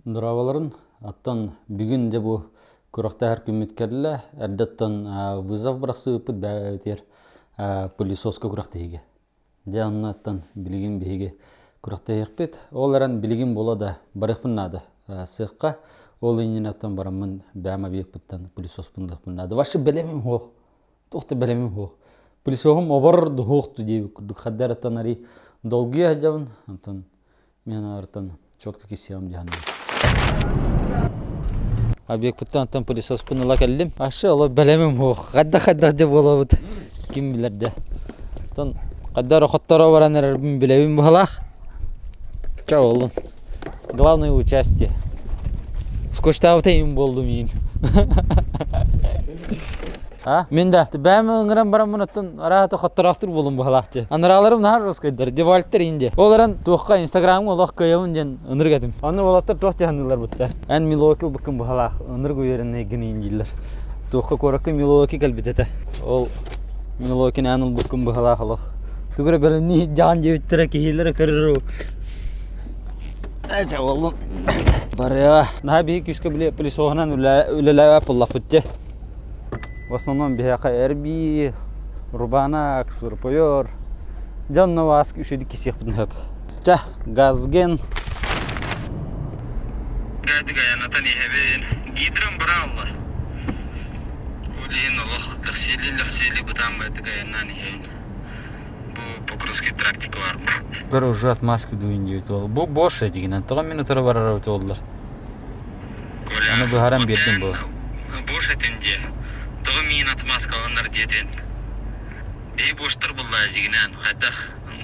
Дұраваларын аттан бүгін де бұл күрақта әр көметкерлі әрдеттен вызов бірақсы өпіт бәйтер пылесоска күрақта еге. Жанына аттан білген бейге күрақта еқпет. Ол әрін білген бола да барықпын нады. Сыққа ол енен аттан барамын бәма бейекпіттен пылесоспындықпын нады. Вашы бәлемем хоқ. Тоқты бәлемем хоқ. Пылесоғым обарды хоқты дейбі күрдік. Қаддар аттан ари долгия жауын. Аттан мен артан четко кесеям жағанды. Объектпіттен аттан пылесоспын ұла кәлдім. Ашы олы бәлемем хоқ. Қадда жа бола бұд. Кім білерді. Аттан қаддар оқыттары баран әрбін білебім бұғалақ. Чау олын. Главное участие. Скоштауыта ем болды мен. Мен да бәмі ұңыран барам мұнаттан арағаты қаттырақтыр болым бұғалақты. Аныраларым нағар жоскайдар, девалттар енді. Оларан туыққа инстаграмға олақ көйеуін жен ұныр кәдім. Аны олаттар тоқ жағанылар бұтта. Ән милуокил бұқын бұғалақ, ұныр көйерін егін еңдейлер. Туыққа көрікі милуоки кәлбететі. Ол милуокин әніл бұқын бұғалақ олық. Түгірі бәліні жан жевіттірі кейлері көрірі. Әча олым. Барыға. Наға бейі күшкі біле пылесоғынан үлеләуә пұллақ бұтте. В основном бияқа әрби, рубанак, шурпойор. Жанна васк үшеді кесек бұдын хөп. Ча, газген. Гадыға янатан ехебен. Гидрам бұра алла. Олейін олық лықсели бұтан бәдіға яннан ехебен. Бұл покрузский трактика бар бұл. Бір ұжат маски дуын дейбет ол. Бұл бош әдеген. Тұға минутары барар өте олдар. Оны бұл харам бердім бұл. Бош әтенде. Тұғы мен атмаска оланар деден. Бей боштар бұлла әдегенен. Қайдақ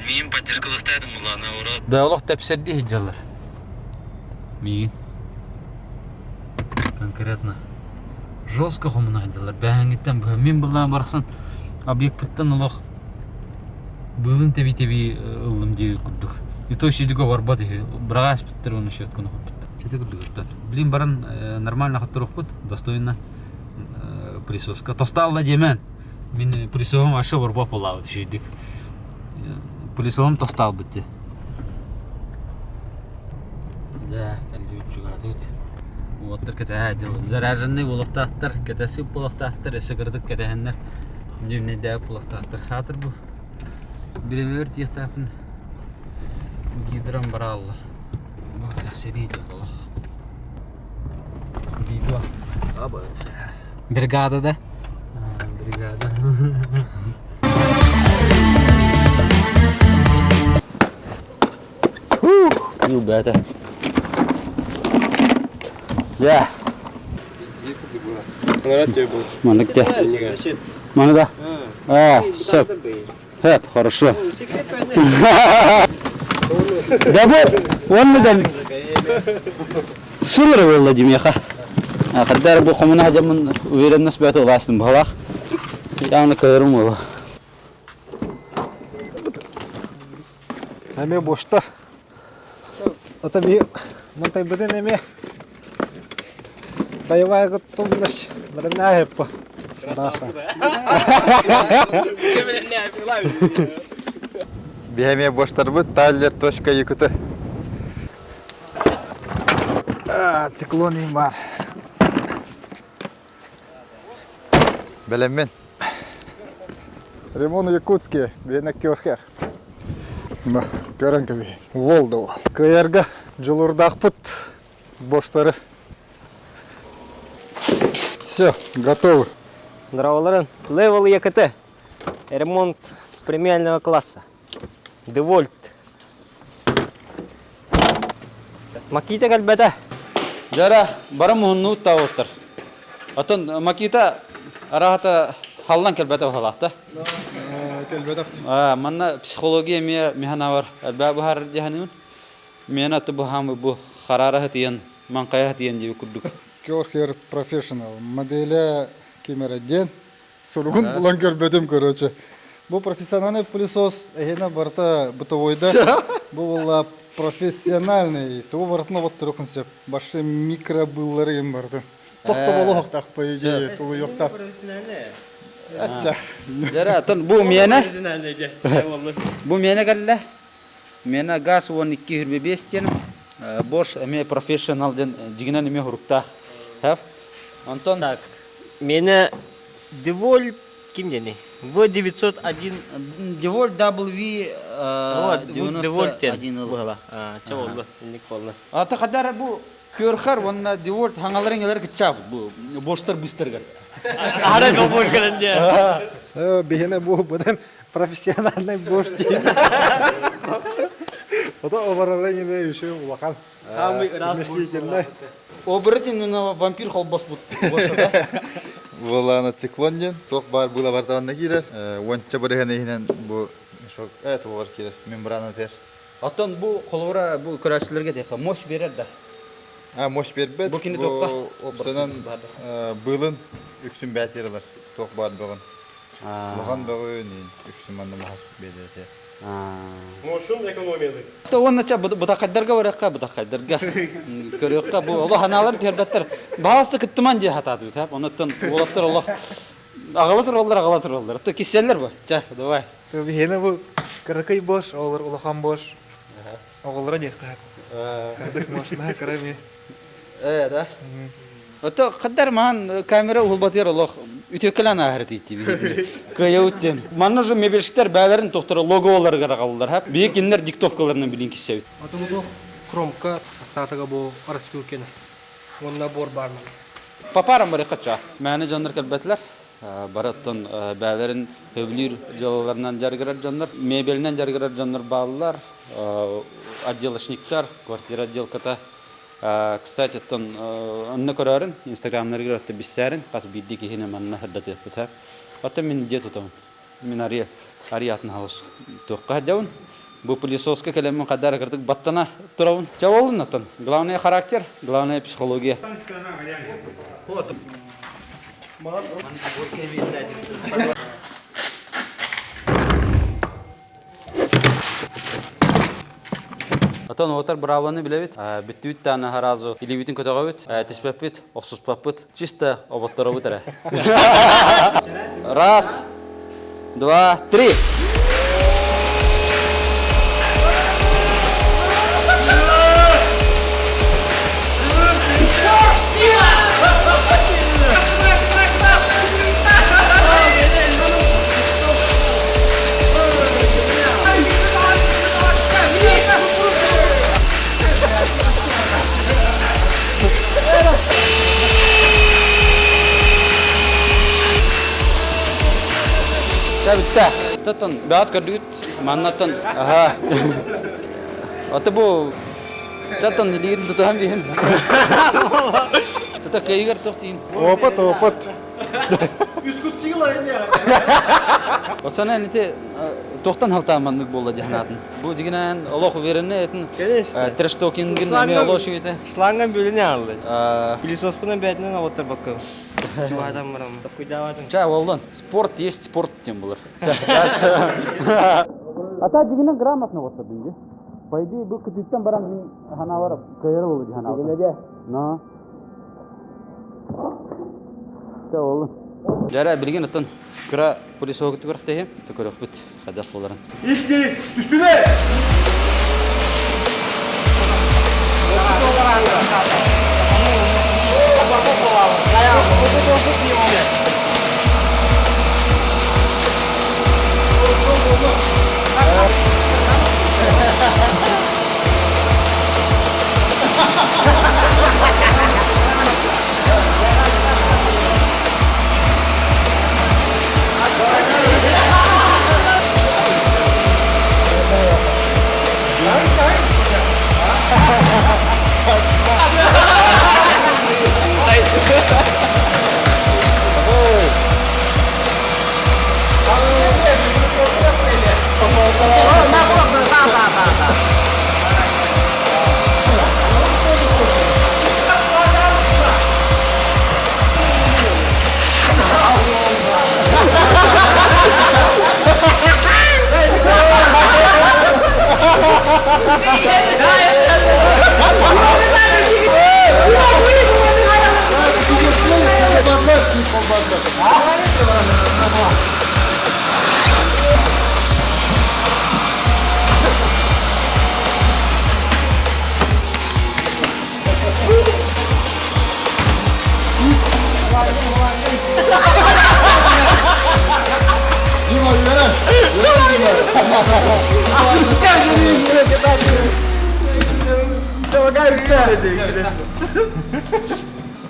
мен поддержкалықтайдым бұллана орад. Да олық тәпсерді хеджалар. Мен. Конкретно. Жолска құмына хеджалар. Бәңгеттен бұл. Мен бұллан барықсан объект бұттан олық. Бұлын тәбей ұлым дейі күрдік. И то шедігі бар бады. Бұраға әспіттір оны шет күні құппыт. Шеті күрдік өттен. Білін баран нормально қаттыр оқпыт. Достойна. Присоска. Тосталла демен. Мен присовым ашы борба полауд шейдік. Присовым тостал бітті. Да, кәлі үтшіға тут. Оттыр кәті әділ. Зарәжінні болықтақтыр, кәтәсі болықтақтыр, әсі кірдік кәтәхінлер. Дүмнеде болықтақтыр. Хатыр бұл. Біремер тияқтапын. Гидрам бара алла. Бұл әсері еді олақ. Бейдуа. Аба. Бригада да? Бригада. Ил бәті. Я. Манық те. Маны да? Сөп. Хөп, хорошо. Да бұл, оны да сылыры болла демеха. Қаддар бұл құмына жамын өйреннес бәті ұластым бұғалақ. Яғына көйірім олы. Әме боштар. Ота бейім, мұнтай бұдын әме. Байывай ғыттылдыш, бірімін әйіп бұ. Бейме боштар бұд, таллер точка екіті. Циклоним бар. Бәлеммен. Ремон Якутские, бейнек көрхер. Көрін көбей. Волды ол. Көйергі жылырдақ бұд, боштары. Все, готовы. Здраволарен. Левел ЕКТ. Ремонт премиального класса. Девольт. Макита кәлбәті. Жара, барам ұнны ұтта оттыр. Атын макита арағата халлан кәлбәті ұғалақты. Кәлбәдіқті. Манна психология механа бар. Әлбә бұхар жаханын. Мен аты бұхамы бұ қарары хатиян, манқая хатиян жебі күрдік. Көрхер профессионал. Моделя кемерден. Сұрғын бұлан көрбедім көрөчі. Бұл профессиональный пылесос. Әйені барта бытовойда. Бұл профессиональный. Тұғы бартына вот тұрықын сеп. Башы микробыллары ем барды. Тоқты болу хоқтақ по идее. Тұлы yoқтақ. Әтча. Жара, бұл мені? Бұл мені кәлі? Мені газ 12.25 тенім. Бош эме профессионал ден дигинен эме хуруктах. Хап. Антон Так, мені Девольт ким дені? В901. Девольт W Вот, Девольт 91 ыл. Бұла. Че oldu? Ник болды. Ата кадар бу көрхар онна Девольт хаңаларын елер кичап бу боштар бистергер. Ара кол бош калынca. Бігіне бұл бұдан профессиональный бош дейін. Ота обаралай не еще вакал. Вместительный. Обратин на вампир холбос бу. Волана циклон ден, тох бар була бартаванна кирер. Онча бұрығын ейінен бұл шок әт олар кирер, мембрана тер. Аттан бу колора бу көрәшчеләргә дә мош берер дә. Мош бербет, Бу кине токта. Опсанан бұлын үксін бәтерілер, тох бар бұғын. Бұған бұғын үксін манды мағат бәдеті. Мошун экономияды. Онна ча бутакайдарга баракка бутакайдарга. Көрөкка бу Аллах аналар тербеттер. Баасы кыттыман же хатады бит, оннан улаттар Аллах. Агалатыр олар. Та киселлер бу. Ча, давай. Бігіне бұл кырыкай бош, олар улахан бош. Оғылыра дектар. Кырдык машина кырами. Да. Ото каддар ман камера улбатыр Аллах. Үтөкелән ахырт итти би. Кыяуттен. Манны же мебелштер бәләрен токтора логолар карагалдар, һәп. Бик иннер диктовкаларны билин кисәбит. Атымды кромка остатыга бу распилкені. Он набор бармын. Папарам бар кача. Мәне жандар кәлбәтләр. Бараттан бәләрен хөвлир җалаларынан жаргырар жандар, мебелнән жаргырар жандар баллар, отделочниктар, квартира отделката. Кстати, тон анна көрәрен Instagram'lara гөрәтте бисәрен, кас бидди кихене манна хәддәте бутар. Ата мин дия тутам. Мин ариятны хаус. Токка даун. Бу пылесоска кәләмен кадар кырдык баттана торабын. Чавалын атан. Главный характер, главная психология. Атан отар браваны билебит. Биттүт таны харазу или битин көтөгөбүт. Тиспепит, оксуспаппыт. Чисто оботторобут эре. Раз, два, три. Bitti. Tutun. Beat kerdüt. Manatın. Aha. Atı bu. Çatın diliğin tutan bihin. Tutak kayıgar tuhtayım. Опыт. Osana nite tohtan haltamanlık bolda jahanatın. Bu diginen Allah verene etin. Трештокингin ne Allah şu ete. Шланган бөліне алды. Пылесоспының бәтінен аваттар баққы. Чуадам барам. Куйдавадым. Ча олдан. Спорт есть спорт тем булар. Ата diginen грамотно болса динге. По идее bu kütükten baran hanavara kayırı olur hanavara. Digine de. No. Ча олдан. Жара билген атын кыра полис огыты көрөктөйм. Төкөрөк бит хадак боларын. İşte üstüne.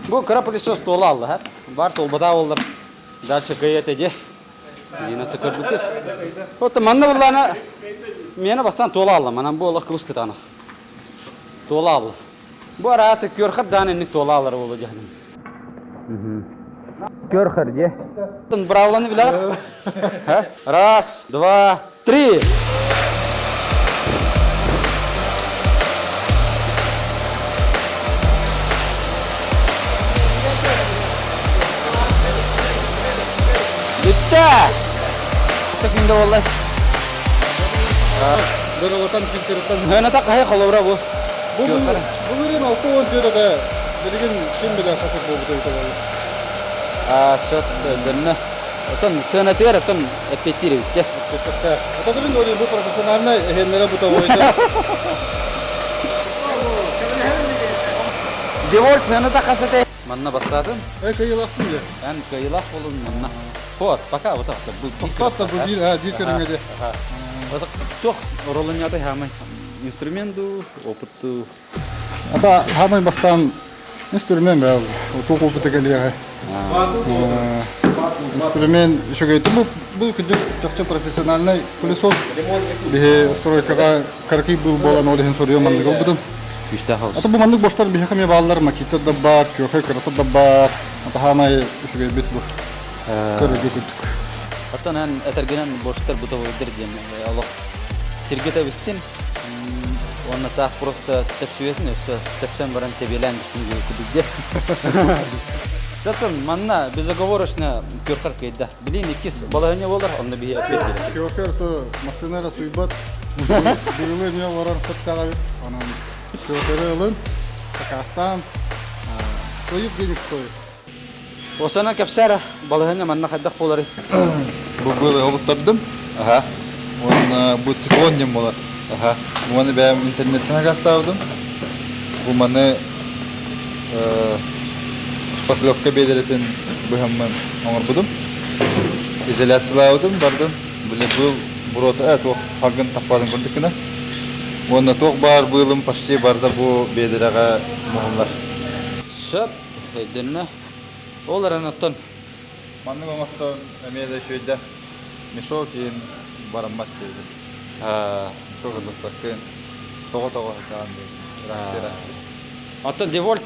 Bu kara pылесос тола алды, ha? Бар толбата олар. Дальше кайет эде. Yine tıkırdık. Otta manna bullana meni bastan tola aldı. Manam bu Allah kıvız kıtanıq. Tola aldı. Bu arada körxır danenlik tola alır olacak. Körxır diye. Bravlanı bilir. Ha? Раз, два, три. Bitti. Sekinde vallahi. Дөрөлөтөн фильтртен. Höne tak hay xolobra bu. Bu ürün 6-10 jörede bilgin kim bilen kasıp boldu deydi vallahi. Söt dönne. Otan sönatır otan epetir bitti. Atadırın öyle bu profesyonelne ehenlere bu tavoydu. Devolt höne tak kasete. Manna bastadın. Kayılaktın ya. Ben kayılak olun manna. Hot baka o takta bu. Hatta bu bir körüngede. O tak çok rolun yatı hemen. Instrumentu, oputu. Ata hamay bastan instrument bel. O toku opıta geliyor. Instrument şu gayet bu kıdı çok profesyonelne pылесос. Bir stroykaga karki bul bolan olehen soruyor manlık olbudum. Güçte havuz. Ata bu manlık boşlar bir hekame bağlar makita da bar, köhe kırata da bar. Ata hamay şu gayet bit bu. Körücü kütük. Hatta ben etergenen boşlar bu da oydur diyeyim. Allah sirgete bistin. Onu da просто tepsiyetin yoksa tepsen varan tebelen bistin gibi kudukde. Zaten manna безоговорочно körkar kayda. Bilin ikis balahanya olur onu bir yapıyor. Köhe to masinera suybat. Bıyılı ne varan fıttaga bit. Anam köhe alın. Takastan. Soyup dedik soyup. Osana kapsara balahanya manna kaddak boları. Bu böyle olutturdım. Aha. Onun bu циклон diyeyim bolar. Aha. Bunu ben internetten gastavdım. Bu bana şpaklovka belirten bu hemen anladım. İzolasiyaladım bardan. Böyle bu burota et o hagın takpadın gördük ne? Onun tok bar bu yılın paşçı barda bu belirage muhamlar. Söp edinne. Olur anlatın. Manlı olmazsa emede şöyle Mishok'in barammat dedi. Mishok'un dostakın toğa kandı. Rasti. Atın devolt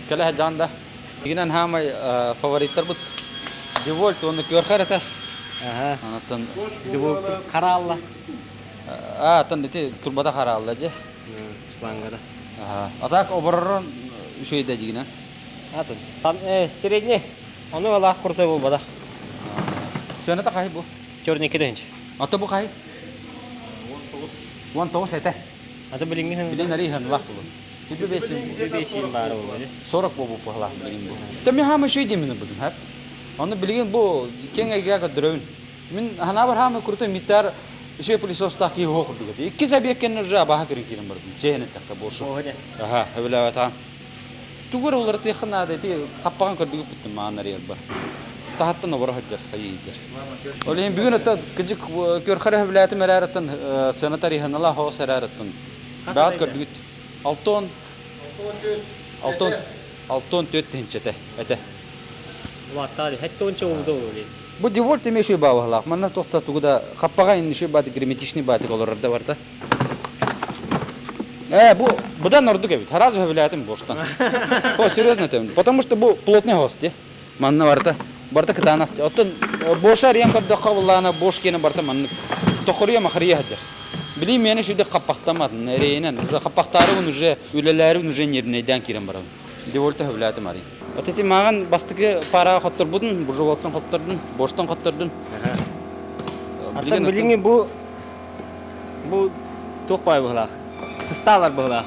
kala hajanda. Ginen hamay favoritler but. Devolt onu körkarata. Aha. Anlatın. Bu karalla. Atın iti turbada karalla je. Slangada. Atak oborron şöyde jiginen. Atın tam средний. Onu Allah kurtay bolbada. Sene ta kay bu. Körneki dönce. Ata bu kay. 19 ete. Atı bilingin Bilin nari han laf bu. Hiçbir besim. beşin var olmadı. Sorak bu pahla bilin bu. Tabi hamı şey demin budun hat. Onu bilin bu kenge ga drone. Min hanabar hamı kurtu mitar şey pılесос taki ho kurdu. İki sabiye kenar ja bah kirin kirin bardın. Cehne takta boşu. Öyle. Aha, öyle ta. Tugur olur te khana de te kappan kurdu bitti ma nari bar. Tahatta no barah jar khayir. Olehen bugün ta kıcık kör khare hevlatı meraratan sanatari hanala ho sararatan. Baat kurdu bit. Alton töt tençete. Ete. Vattari hatta onça oldu öyle. Bu devolt me şey bağlak. Manna toxta tuguda kappaga indi şey badı grimetişni badı olurda varda. Bu да нордук бит. Таразу хавлятым боштан. О, серьезно там. Потому что bu плотный хост. Манна варта. Барта кытанак. Оттон бошар ям кырда кавлана бош кene барта манны. Тохурия махрия хаджар. Билим мени шуйда каппактамат. Нерейнен. Уже каппактары уже үлелери уже нернейден кирен барам. Деволта хавлятым ари. Отети маған бастыгы пара хоттор будун, бу жолоттон хоттордун, боштон хоттордун. Atan bilingin bu toqpay buhlaq. Kıstalar buhlaq.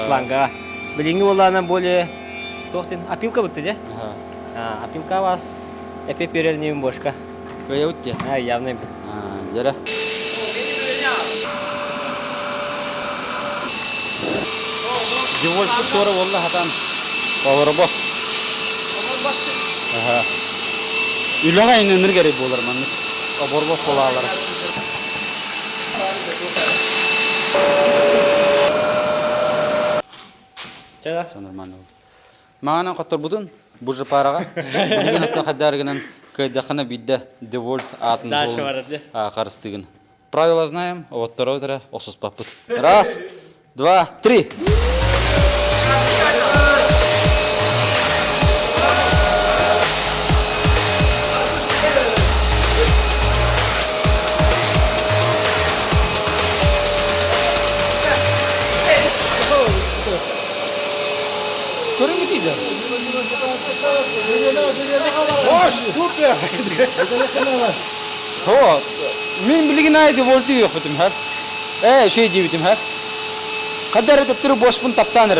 Slanga. Bilingin olana böyle toqtin apilka bitti de. Apilka vas. Epe perelniyim boşka. Koyavut ya. Ha, явно. Jara. Деволт тора валла хатан. Павербот. Ülaga inenir gerek bolar manlık. Aborbo kolalar. Чада. Все нормально. Мағанан қаттар бұдын, бұл же параға. Бұдың аттан қаддарығынан кайдақына бидді девольт атын Дальше барады. қарыстығын. Правила знаем, вот второй тара осус папыт. Раз, два, три. Көріңі дейді? Супер. Мен білген айды вольты yok бітім әп. Şey dey бітім әп. Қадар әдіп түрі бошпын таптаныр.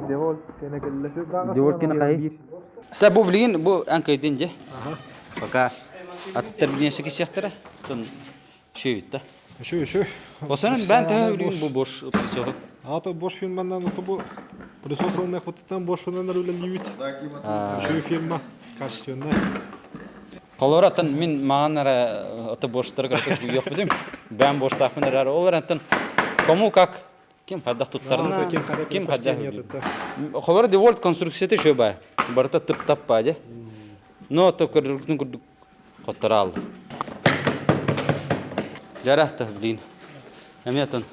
Девольт кені қай? Та бұл білген, бұл әнкайден же. Пока атыттар білгенші кесектірі. Şey bitti. Şu. Осының бән тәуі білген бұл бош пісоғы. Ата бош фильмандан bu присос olmak vatıtan boş olanlar öyle limit. Şu filma качественный. Қалар атын мен маған әрі аты боштар қартық жоқ бідім. Бән бош тақпын әрі олар атын кому как кем қадақ тұттарына кем қадақ. Қалар девольт конструкцияты шөй бай. Барыта түп тап бай. Но то көрдіктің күрдік қоттары алды. Жарақты білейін. Әме атын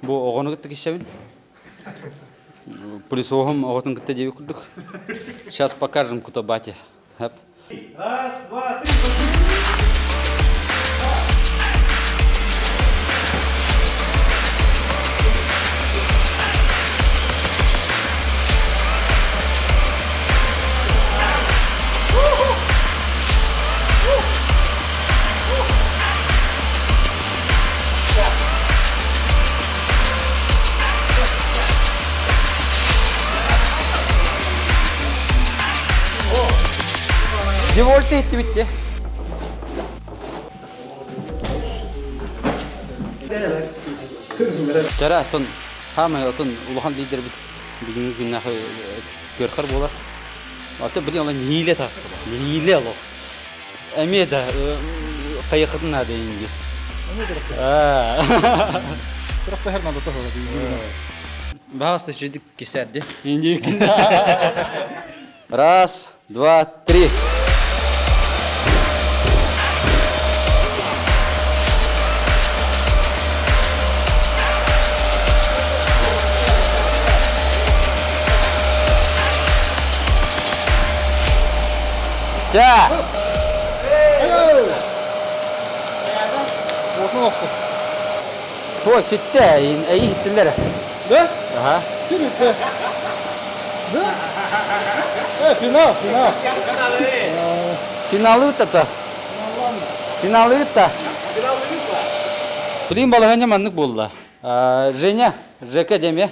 бұл оғаны күтті кешебін. Плюс оғым оғытын күтті жебе күрдік. Сейчас покажем күті бате. Раз, два, три. Девольты etti bitti. Jara атын hamma атын улахан лидер бит. Бүгінгі күннә көрхөр болар. Аты біле алан ниле тасты. Ниле алу. Әме да қайықытын ады инде. Бірақ та hər нада тахыла дейді. Бағасы жедік кесәрді. Инде Раз, два, три. Ja. Osman olsun. Ho, sitte, iyi hittiler. Ne? Aha. Kim bitti? Ne? Final. Finalı bitti. Finalı bitti. Bileyim balığınca manlık buldu. Жека деме.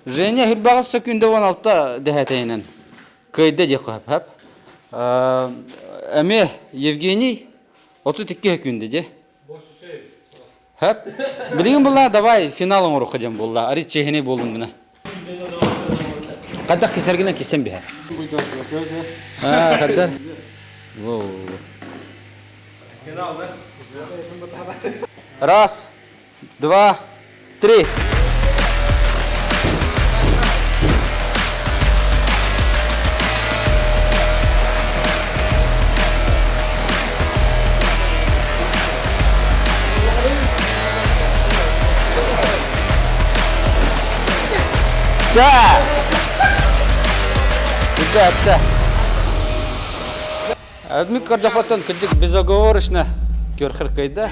Женя хülbağız sökünde 16'da deheteyinen. Köyde jekap hep. Әме Евгений 32 күнде же. Hep. Bilgin bulla давай финалың ұрық қадем бұлла. Арит чехіне болдың бұна. Қадда кесергінен кесен бе? Қаддар. Раз, два, три. Да! Ребята! Адмик Кардапатон кыджик безоговорочно көрхір кайда.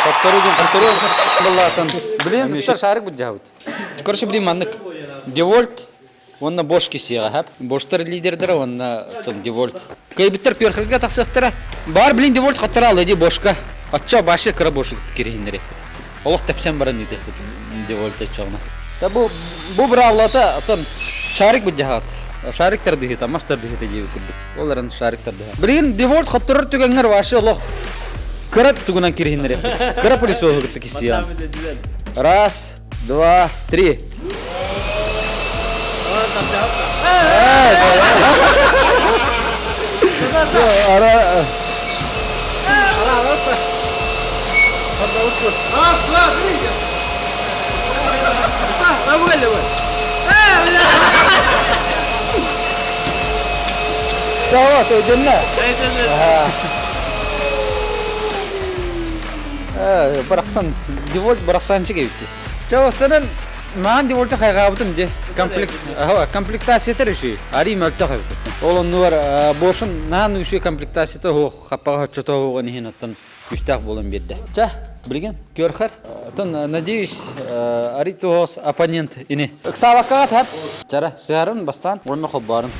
Повторюем. Балатон. Блин, что шарик будет делать? Короче, блин, маннык. Девольт, он на бошке сига, хап. Боштар лидердер, он на там девольт. Кайбиттер көрхірге тақсықтыра. Бар, блин, девольт қатыра алады бошка. Атча башы кыра бошық керейіндер епет. Олық тәпсен барын ете епет. Девольт атчағына. Bu bıravlata atan şarik bu cihat. Şarikler dihita, master dihita jivi kudu. Olaran şarikler dihita. Birin default xatırır tükenler vaşı Allah. Kırat tügünen kirihinleri. Kıra polisi oğu gitti kisiyan. Раз, два, три. Ara Tawa tuh jenna. Bıraksan, devolt bıraksan çıkıyor. Çawa senin man devolta kaygabatın je. Komplektasiyete rüşü. Ari mölta kaygatı. Olan nuvar boşun nan rüşü komplektasiyete ho kapağı çota ho onu hinattan güçtak bolun birde. Çah, bilgen, görxer. Tan надеюсь, ari tuhos оппонент ini. Ksavakat hep. Çara, sığarın bastan, onu xabarın.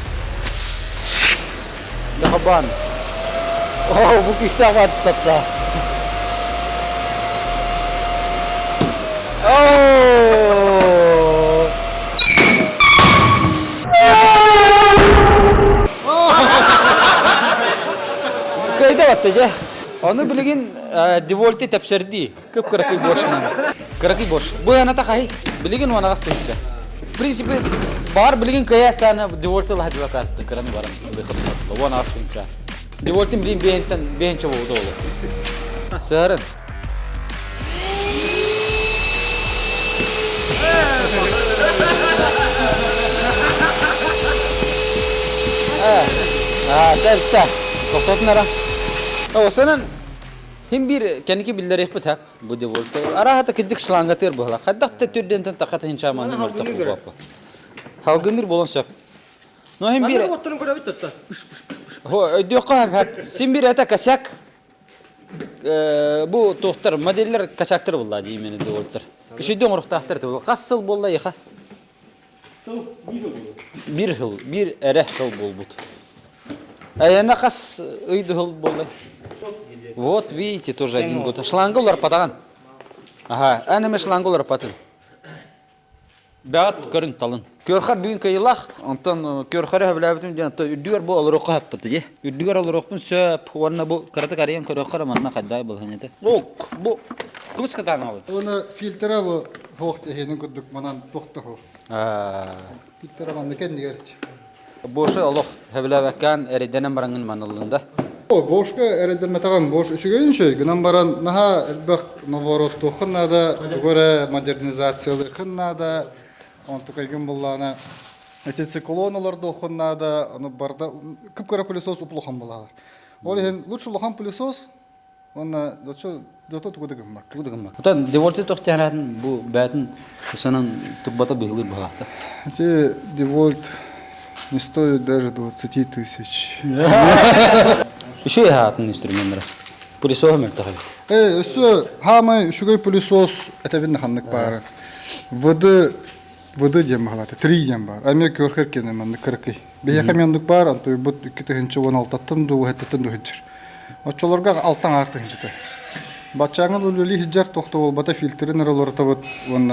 Dahaban. Oh, bu güçtak var tatta. Kayda battı ya. Onu bilgin devolte tepsirdi. Kıp kırakı boşuna. Kırakı boş. Bu yana ta kahi. Bilgin ona gastı hiç. Prinsipi bar bilgin kaya stana devolte lah dua kali kırani barang. Bu ona gastı hiç. Devolte bilgin behen çabu oldu olur. Seharın. Çelta. Koktot nara. O senin hem bir kendiki bildirir yapıt ha bu devolte. Ara hatta kidik şlangatır bu hala. Kaddak te türden tan takat hinçamanı mırtak bu bapa. Halgındır bolon sap. No hem bir. Ho diyor hep. Sim bir ata kasak. Bu tohtar modeller kasaktır bulla diyeyim yani devolte. Bir şey diyor ruhtahtır bu. Kasıl bolla yaka. Bir ereh hıl bol but. Ayana kas uydu hıl bolla. Вот видите, тоже один год. Шлангулар патаган. Ага, әнеме шлангулар патын. Бәгат көрін талын. Көрхар бүгін кайылақ, онтан көрхары хәбіләбітім ден, үддігер бұл алыр оқы хәппіті де. Үддігер алыр оқпын сөп, орына бұл қыраты қариян көріққар аманна қаддай бұл хәнеті. Бұл күміс қатан ауыр. Оны фильтра бұл хоқты хенің күрдік манан тоқты хо. Фильтра манны кәнді керчі. Бошы олық хәбіләбәккән әрейденен бараңын манылында. Boşka eredelmetağın boş üçügünçü günan baran naha elbaq navorot toxunada göre modernizatsiyalı xınnada on tukaygün bullana etesi koloniyalar toxunada onu barda kıpkara pilisos upluhan bulalar. Olihen lучше luhan pilisos ona zато tukudugum bak. Tukudugum bak. Utan devolte toxtiyanatın bu bәтін санан туббата быгылыр бағақты. Эти девольт не стоят даже 20 тысяч. Еще я атын инструменттер. Пылесос мертахай. Өсө хамы шугай пылесос этебин ханнык бар. Воды дем халаты, 3 дем бар. Ами көрхер кене мен 40. Бия камяндык бар, антой бут 2-16-тан ду 7-тан ду хиджер. Очолорга алтан арты хиджете. Бачаңын улули хиджер тохто бол бата фильтрин ролорта вот он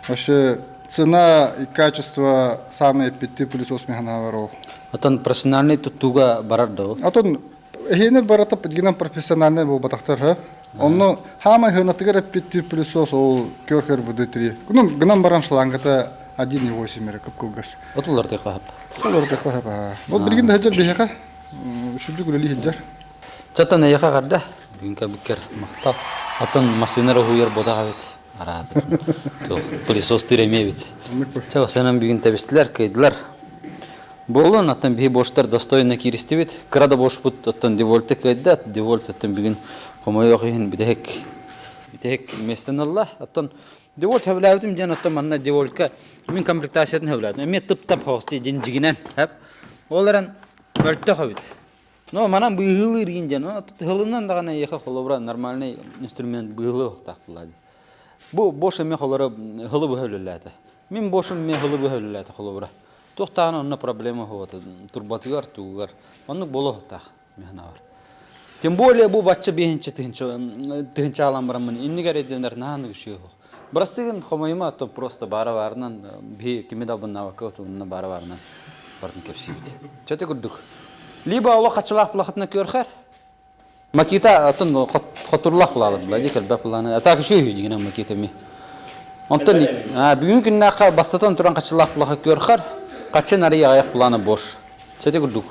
вообще цена и качество самые пяти пылесос механаваров. Атан профессиональный туга барар да. Атон хенер барата гинам профессиональный бул батактар ха. Онно хама хенатыгар пяти пылесос ол көрхер воды 3. Гынам баран шлангата 1,8 мера кыпкылгас. Отулар да кахап. Отулар да кахап. Вот билгин да хеджер бихека. Шүдү гүлли хеджер. Чатана яха гарда. Бинка бикер мактал. Атан машинера хуер бода бит. Арады. То пылесос тиреме бит. Чао сенен бүгүн табистилер, кайдылар. Болон аттан бии боштар достойно киристи бит. Крада бош бут аттан девольте кайда, девольте аттан бүгүн комойогын бидек местен Аллах аттан девольт хавлаабытым жан аттан манна девольтка мен комплектациятын хавлаабытым. Мен тып-тап хости жинжигинен хап. Оларан мөлтө хабит. Но манан быйылы ирген жан, хылынан дагана яха холобра нормальный инструмент быйылы октак булады. Бу бош эме холора хылы быхавлалата. Мен бошум мен хылы быхавлалата холобра. Тоқтағын онына проблема хоғаты, турбатығар, туғығар. Оның болу хоқтақ мехна бар. Тем более бұл батча бейінші тігінші алам барамын. Иннігер едендер нағаны күші хоқ. Бірастығын қомайыма аттым просто бары барынан, бей кеме дабын навақы отымына бары барынан бардың кепсейді. Чәте күрдік. Либо ола қачылақ бұлақытына көрхер. Макита атын қотырлақ бұлалыр бұла декел бәп бұланы. Ата күші үйдігінен макита ме. Онтан бүгін күніне бастатан тұран қачылақ бұлақы көрхер. Kaçın araya ayak bulanı boş. Çete kurduk.